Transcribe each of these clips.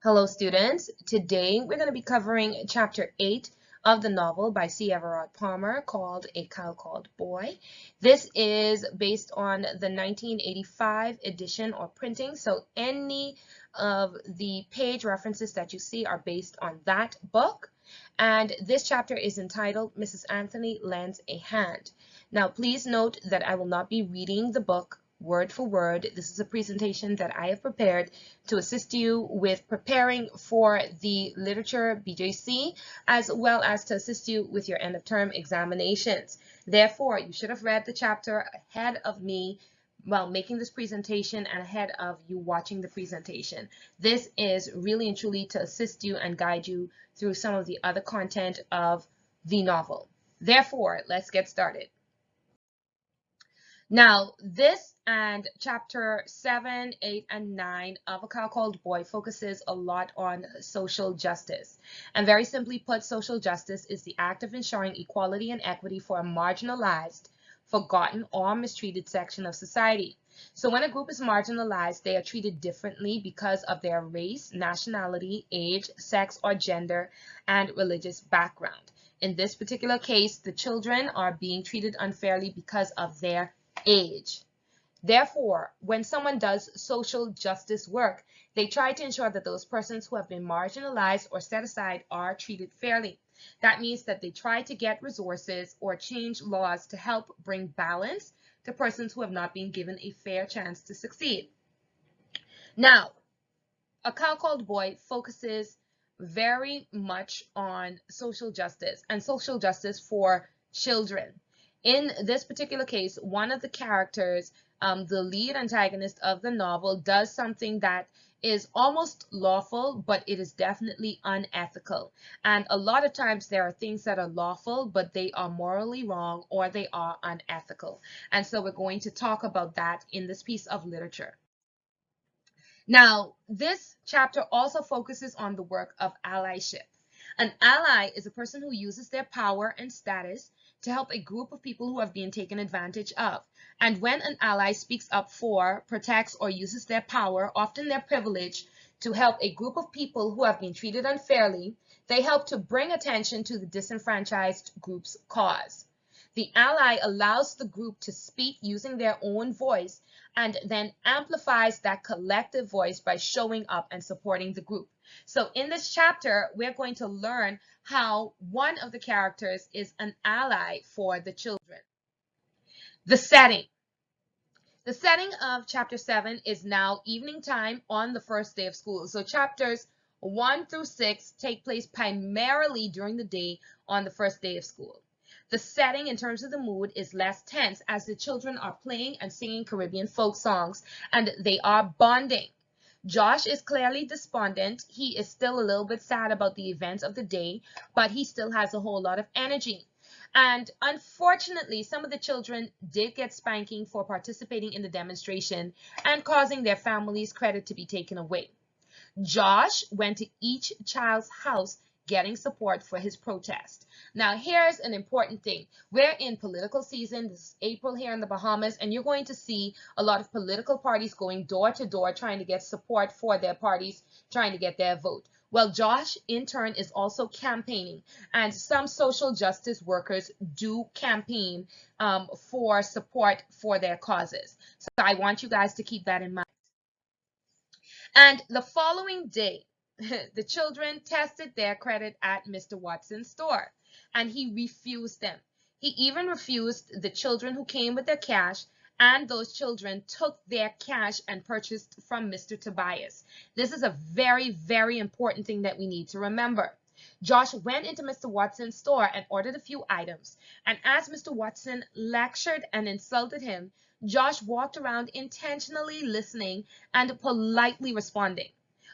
Hello students, today we're going to be covering chapter 8 of the novel by C. Everard Palmer called A Cow Called Boy. This is based on the 1985 edition or printing, so any of the page references that you see are based on that book. And this chapter is entitled Mrs. Anthony Lends a Hand. Now please note that I will not be reading the book word for word. This is a presentation that I have prepared to assist you with preparing for the literature BJC, as well as to assist you with your end of term examinations. Therefore, you should have read the chapter ahead of me while making this presentation and ahead of you watching the presentation. This is really and truly to assist you and guide you through some of the other content of the novel. Therefore, let's get started. Now, this and chapter 7, 8, and 9 of A Cow Called Boy focuses a lot on social justice. And very simply put, social justice is the act of ensuring equality and equity for a marginalized, forgotten, or mistreated section of society. So when a group is marginalized, they are treated differently because of their race, nationality, age, sex, or gender, and religious background. In this particular case, the children are being treated unfairly because of their age. Therefore, when someone does social justice work, they try to ensure that those persons who have been marginalized or set aside are treated fairly. That means that they try to get resources or change laws to help bring balance to persons who have not been given a fair chance to succeed. Now, A Cow Called Boy focuses very much on social justice and social justice for children. In this particular case, one of the characters, the lead antagonist of the novel, does something that is almost lawful, but it is definitely unethical. And a lot of times there are things that are lawful, but they are morally wrong or they are unethical. And so we're going to talk about that in this piece of literature. Now, this chapter also focuses on the work of allyship. An ally is a person who uses their power and status to help a group of people who have been taken advantage of. And when an ally speaks up for, protects, or uses their power, often their privilege, to help a group of people who have been treated unfairly, they help to bring attention to the disenfranchised group's cause. The ally allows the group to speak using their own voice and then amplifies that collective voice by showing up and supporting the group. So in this chapter, we're going to learn how one of the characters is an ally for the children. The setting. The setting of chapter 7 is now evening time on the first day of school. So chapters 1 through 6 take place primarily during the day on the first day of school. The setting in terms of the mood is less tense as the children are playing and singing Caribbean folk songs and they are bonding. Josh is clearly despondent. He is still a little bit sad about the events of the day, but he still has a whole lot of energy. And unfortunately, some of the children did get spanking for participating in the demonstration and causing their family's credit to be taken away. Josh went to each child's house getting support for his protest. Now, here's an important thing. We're in political season. This is April here in the Bahamas, and you're going to see a lot of political parties going door to door trying to get support for their parties, trying to get their vote. Well, Josh, in turn, is also campaigning, and some social justice workers do campaign for support for their causes. So I want you guys to keep that in mind. And the following day, the children tested their credit at Mr. Watson's store, and he refused them. He even refused the children who came with their cash, and those children took their cash and purchased from Mr. Tobias. This is a very, very important thing that we need to remember. Josh went into Mr. Watson's store and ordered a few items, and as Mr. Watson lectured and insulted him, Josh walked around intentionally listening and politely responding.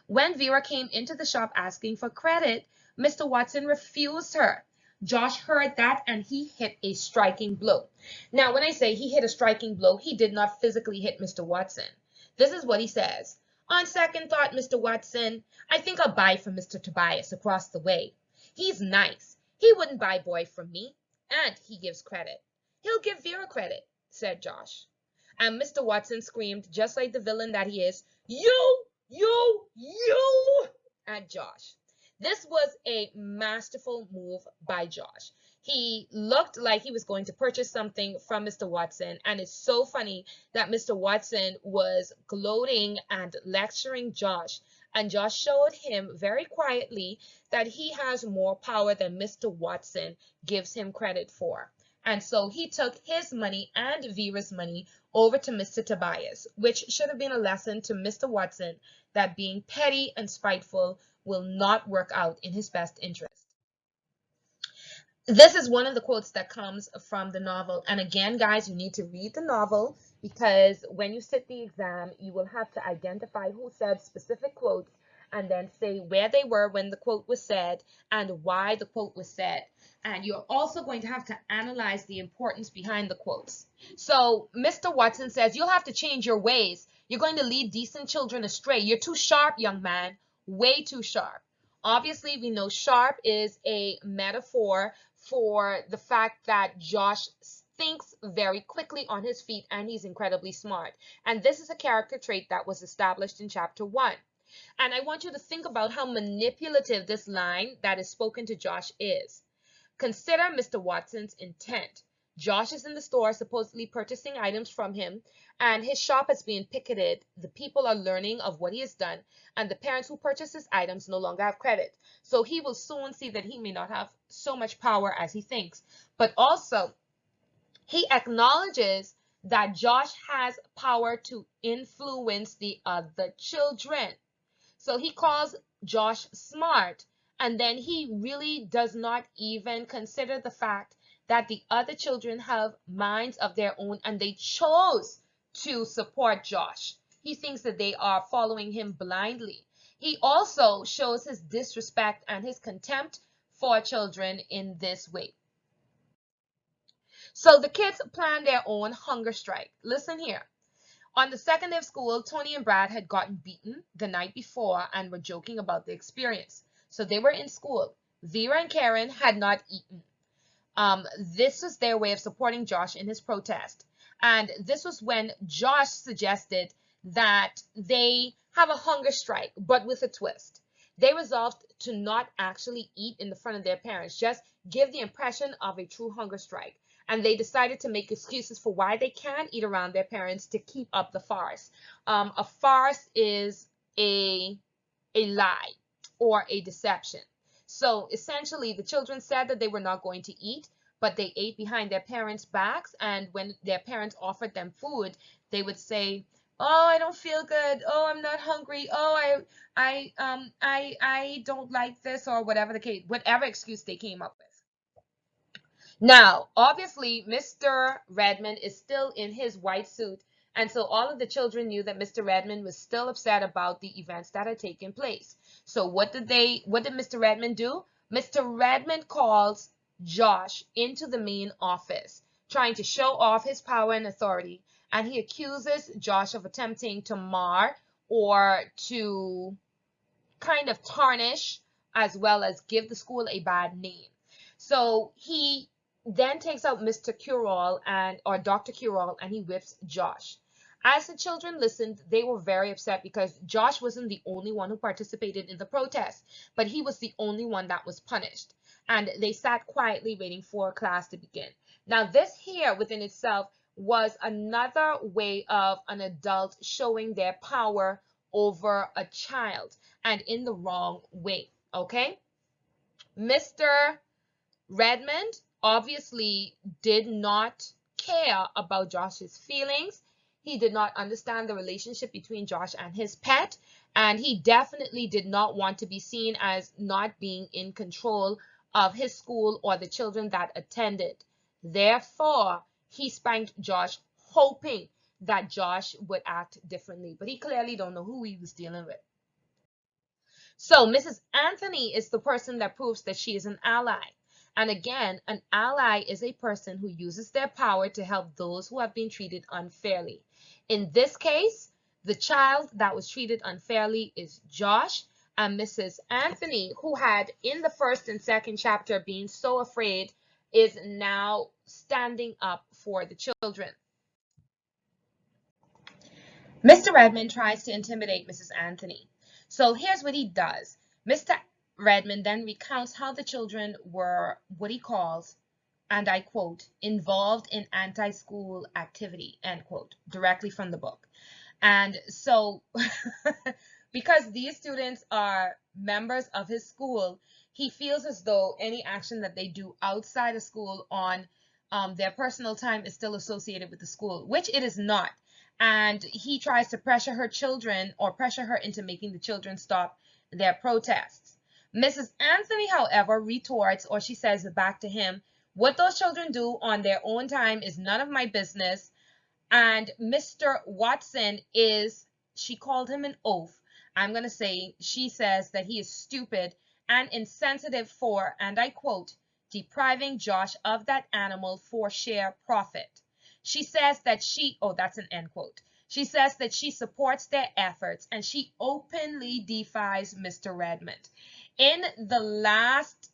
When Vera came into the shop asking for credit, Mr. Watson refused her. Josh heard that and he hit a striking blow. Now, when I say he hit a striking blow, he did not physically hit Mr. Watson. This is what he says. On second thought, Mr. Watson, I think I'll buy from Mr. Tobias across the way. He's nice. He wouldn't buy boy from me, and he gives credit. He'll give Vera credit, said Josh. And Mr. Watson screamed, just like the villain that he is, You! at Josh. This was a masterful move by Josh. He looked like he was going to purchase something from Mr. Watson, and it's so funny that Mr. Watson was gloating and lecturing Josh, and Josh showed him very quietly that he has more power than Mr. Watson gives him credit for. And so he took his money and Vera's money over to Mr. Tobias, which should have been a lesson to Mr. Watson that being petty and spiteful will not work out in his best interest. This is one of the quotes that comes from the novel. And again, guys, you need to read the novel because when you sit the exam, you will have to identify who said specific quotes and then say where they were when the quote was said and why the quote was said. And you're also going to have to analyze the importance behind the quotes. So Mr. Watson says, you'll have to change your ways. You're going to lead decent children astray. You're too sharp, young man, way too sharp. Obviously, we know sharp is a metaphor for the fact that Josh thinks very quickly on his feet and he's incredibly smart. And this is a character trait that was established in chapter 1. And I want you to think about how manipulative this line that is spoken to Josh is. Consider Mr. Watson's intent. Josh is in the store supposedly purchasing items from him, and his shop is being picketed. The people are learning of what he has done, and the parents who purchase his items no longer have credit. So he will soon see that he may not have so much power as he thinks. But also, he acknowledges that Josh has power to influence the other children. So he calls Josh smart, and then he really does not even consider the fact that the other children have minds of their own and they chose to support Josh. He thinks that they are following him blindly. He also shows his disrespect and his contempt for children in this way. So the kids plan their own hunger strike. Listen here. On the second day of school, Tony and Brad had gotten beaten the night before and were joking about the experience. So they were in school. Vera and Karen had not eaten. This was their way of supporting Josh in his protest. And this was when Josh suggested that they have a hunger strike, but with a twist. They resolved to not actually eat in the front of their parents, just give the impression of a true hunger strike. And they decided to make excuses for why they can't eat around their parents to keep up the farce. A farce is a lie or a deception. So essentially, the children said that they were not going to eat, but they ate behind their parents' backs. And when their parents offered them food, they would say, "Oh, I don't feel good. Oh, I'm not hungry. Oh, I don't like this," or whatever the case, whatever excuse they came up with. Now, obviously, Mr. Redmond is still in his white suit, and so all of the children knew that Mr. Redmond was still upset about the events that had taken place. So what did Mr. Redmond do? Mr. Redmond calls Josh into the main office, trying to show off his power and authority, and he accuses Josh of attempting to mar or to kind of tarnish as well as give the school a bad name. So he then takes out Mr. Curall or Dr. Curall and he whips Josh. As the children listened, they were very upset because Josh wasn't the only one who participated in the protest, but he was the only one that was punished. And they sat quietly waiting for class to begin. Now, this here within itself was another way of an adult showing their power over a child and in the wrong way, okay? Mr. Redmond obviously did not care about Josh's feelings. He did not understand the relationship between Josh and his pet, and he definitely did not want to be seen as not being in control of his school or the children that attended. Therefore, he spanked Josh, hoping that Josh would act differently, but he clearly don't know who he was dealing with. So Mrs. Anthony is the person that proves that she is an ally. And again, an ally is a person who uses their power to help those who have been treated unfairly. In this case, the child that was treated unfairly is Josh, and Mrs. Anthony, who had in the first and second chapter been so afraid, is now standing up for the children. Mr. Redmond tries to intimidate Mrs. Anthony. So here's what he does. Mr. Redmond then recounts how the children were what he calls, and I quote, involved in anti-school activity, end quote, directly from the book. And so, because these students are members of his school, he feels as though any action that they do outside of school on their personal time is still associated with the school, which it is not. And he tries to pressure her children or pressure her into making the children stop their protests. Mrs. Anthony, however, retorts, or she says back to him, what those children do on their own time is none of my business. And Mr. Watson is, she called him an oaf. I'm going to say, she says that he is stupid and insensitive for, and I quote, depriving Josh of that animal for sheer profit. She says that she, oh, that's an end quote. She says that she supports their efforts and she openly defies Mr. Redmond. In the last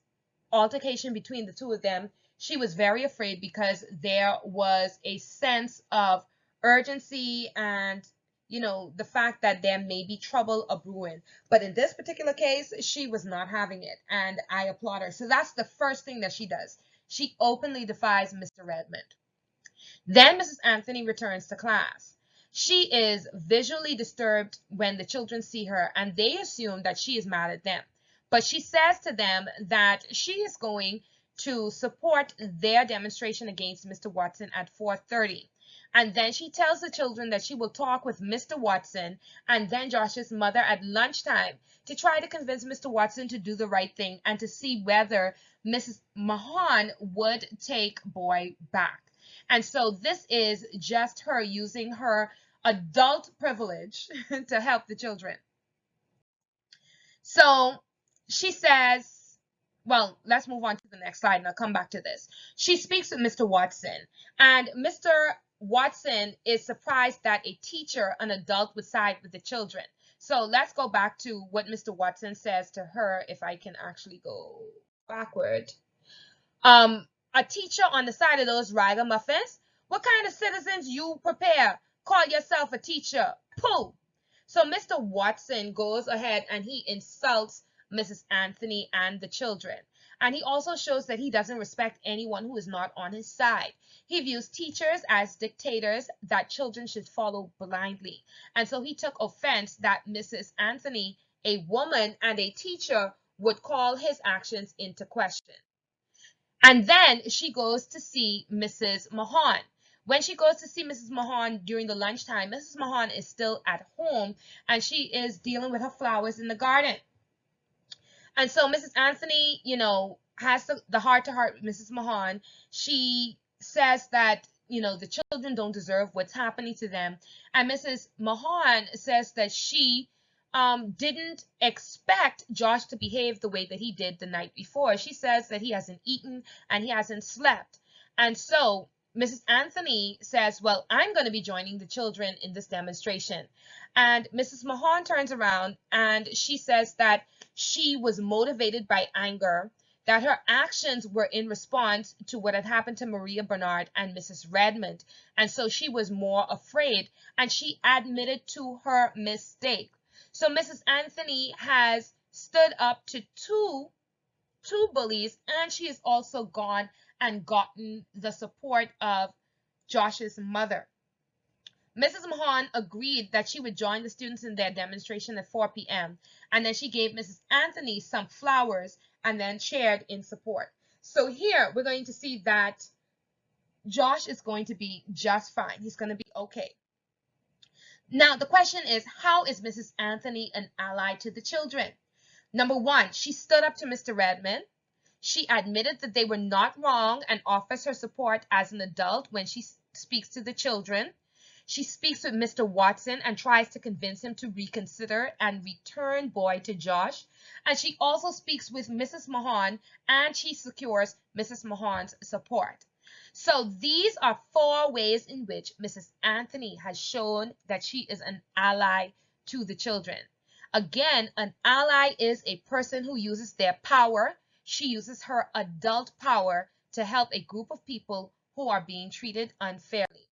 altercation between the two of them, she was very afraid because there was a sense of urgency and, the fact that there may be trouble a brewing. But in this particular case, she was not having it, and I applaud her. So that's the first thing that she does. She openly defies Mr. Redmond. Then Mrs. Anthony returns to class. She is visually disturbed when the children see her, and they assume that she is mad at them. But she says to them that she is going to support their demonstration against Mr. Watson at 4:30. And then she tells the children that she will talk with Mr. Watson and then Josh's mother at lunchtime to try to convince Mr. Watson to do the right thing and to see whether Mrs. Mahon would take boy back. And so this is just her using her adult privilege to help the children. So she says, well, let's move on to the next slide and I'll come back to this. She speaks with Mr. Watson, and Mr. Watson is surprised that a teacher, an adult, would side with the children. So let's go back to what Mr. Watson says to her, if I can actually go backward. A teacher on the side of those ragamuffins? What kind of citizens you prepare? Call yourself a teacher. Pooh! So Mr. Watson goes ahead and he insults Mrs. Anthony and the children. And he also shows that he doesn't respect anyone who is not on his side. He views teachers as dictators that children should follow blindly. And so he took offense that Mrs. Anthony, a woman and a teacher, would call his actions into question. And then she goes to see Mrs. Mahon. When she goes to see Mrs. Mahon during the lunchtime, Mrs. Mahon is still at home and she is dealing with her flowers in the garden. And so Mrs. Anthony, has the heart-to-heart with Mrs. Mahon. She says that, the children don't deserve what's happening to them. And Mrs. Mahon says that she didn't expect Josh to behave the way that he did the night before. She says that he hasn't eaten and he hasn't slept. And so Mrs. Anthony says, well, I'm going to be joining the children in this demonstration. And Mrs. Mahon turns around and she says that she was motivated by anger, that her actions were in response to what had happened to Maria Bernard and Mrs. Redmond. And so she was more afraid and she admitted to her mistake. So Mrs. Anthony has stood up to two bullies, and she has also gone and gotten the support of Josh's mother. Mrs. Mahon agreed that she would join the students in their demonstration at 4 p.m. and then she gave Mrs. Anthony some flowers and then shared in support. So here we're going to see that Josh is going to be just fine. He's going to be okay. Now, the question is, how is Mrs. Anthony an ally to the children? Number one, she stood up to Mr. Redmond. She admitted that they were not wrong and offers her support as an adult when she speaks to the children. She speaks with Mr. Watson and tries to convince him to reconsider and return boy to Josh. And she also speaks with Mrs. Mahon and she secures Mrs. Mahon's support. So these are 4 ways in which Mrs. Anthony has shown that she is an ally to the children. Again, an ally is a person who uses their power. She uses her adult power to help a group of people who are being treated unfairly.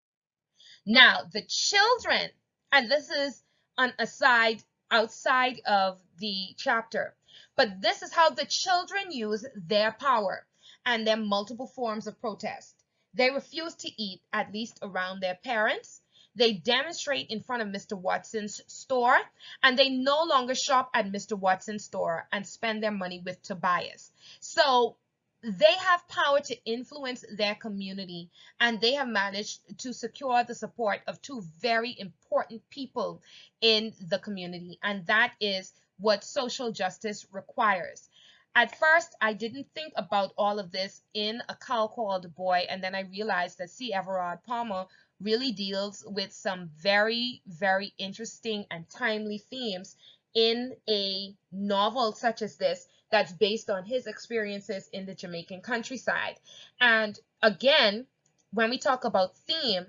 Now, the children, and this is an aside outside of the chapter, But this is how the children use their power and their multiple forms of protest. They refuse to eat, at least around their parents. They demonstrate in front of Mr. Watson's store, and they no longer shop at Mr. Watson's store and spend their money with Tobias. So they have power to influence their community, and they have managed to secure the support of two very important people in the community, and that is what social justice requires. At first, I didn't think about all of this in A Cow Called Boy, and then I realized that C. Everard Palmer really deals with some very, very interesting and timely themes in a novel such as this that's based on his experiences in the Jamaican countryside. And again, when we talk about theme,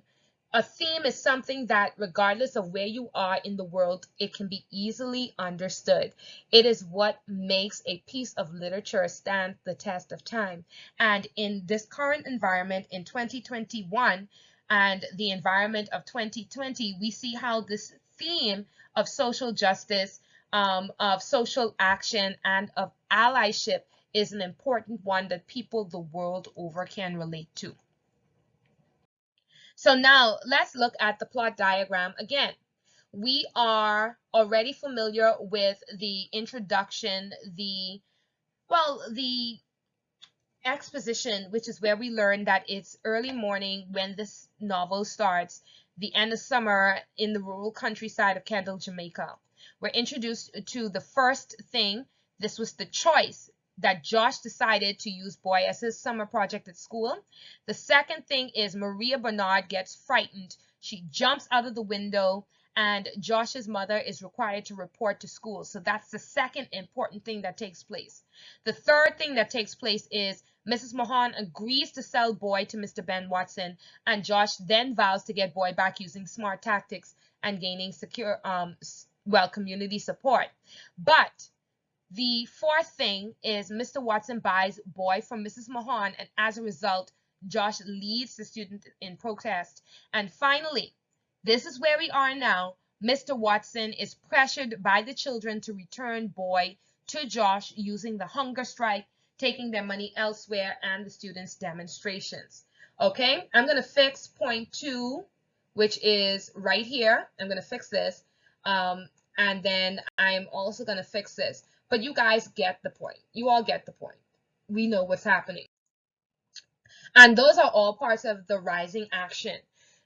a theme is something that, regardless of where you are in the world, it can be easily understood. It is what makes a piece of literature stand the test of time. And in this current environment in 2021 and the environment of 2020, we see how this theme of social justice, of social action, and of allyship is an important one that people the world over can relate to. So now let's look at the plot diagram again. We are already familiar with the introduction, the exposition, which is where we learn that it's early morning when this novel starts, the end of summer in the rural countryside of Kendall, Jamaica. We're introduced to the first thing. This was the choice that Josh decided to use Boy as his summer project at school. The second thing is Maria Bernard gets frightened. She jumps out of the window, and Josh's mother is required to report to school. So that's the second important thing that takes place. The third thing that takes place is Mrs. Mahon agrees to sell Boy to Mr. Ben Watson, and Josh then vows to get Boy back using smart tactics and gaining secure, community support. But the fourth thing is Mr. Watson buys Boy from Mrs. Mahon, and as a result, Josh leads the student in protest. And finally, this is where we are now. Mr. Watson is pressured by the children to return Boy to Josh using the hunger strike, taking their money elsewhere, and the students' demonstrations. Okay, I'm going to fix point 2, which is right here. I'm going to fix this. And then I'm also going to fix this. But you guys get the point. You all get the point. We know what's happening. And those are all parts of the rising action.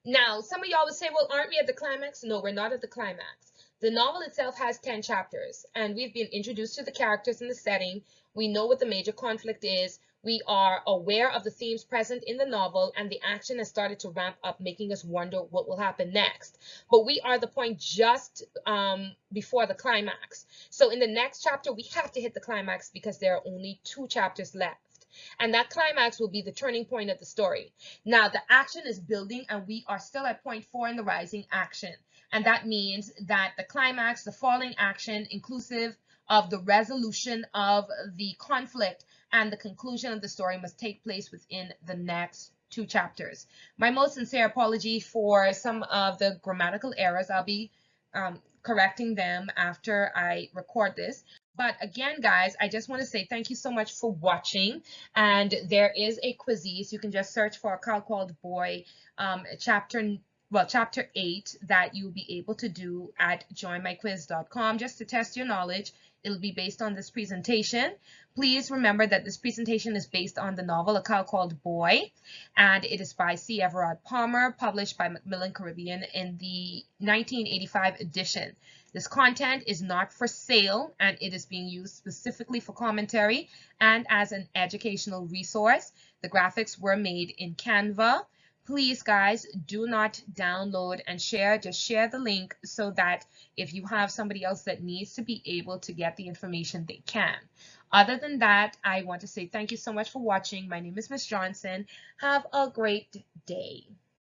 Now, some of y'all would say, well, aren't we at the climax? No, we're not at the climax. The novel itself has 10 chapters, and we've been introduced to the characters and the setting. We know what the major conflict is. We are aware of the themes present in the novel, and the action has started to ramp up, making us wonder what will happen next. But we are the point just before the climax. So in the next chapter, we have to hit the climax because there are only 2 chapters left. And that climax will be the turning point of the story. Now, the action is building, and we are still at point 4 in the rising action. And that means that the climax, the falling action, inclusive of the resolution of the conflict and the conclusion of the story, must take place within the next 2 chapters. My most sincere apology for some of the grammatical errors. I'll be correcting them after I record this. But again, guys, I just want to say thank you so much for watching. And there is a quizzes. You can just search for A Cow Called Boy, chapter 8, that you'll be able to do at joinmyquiz.com just to test your knowledge. It'll be based on this presentation. Please remember that this presentation is based on the novel A Cow Called Boy, and it is by C. Everard Palmer, published by Macmillan Caribbean in the 1985 edition. This content is not for sale, and it is being used specifically for commentary and as an educational resource. The graphics were made in Canva. Please, guys, do not download and share. Just share the link so that if you have somebody else that needs to be able to get the information, they can. Other than that, I want to say thank you so much for watching. My name is Miss Johnson. Have a great day.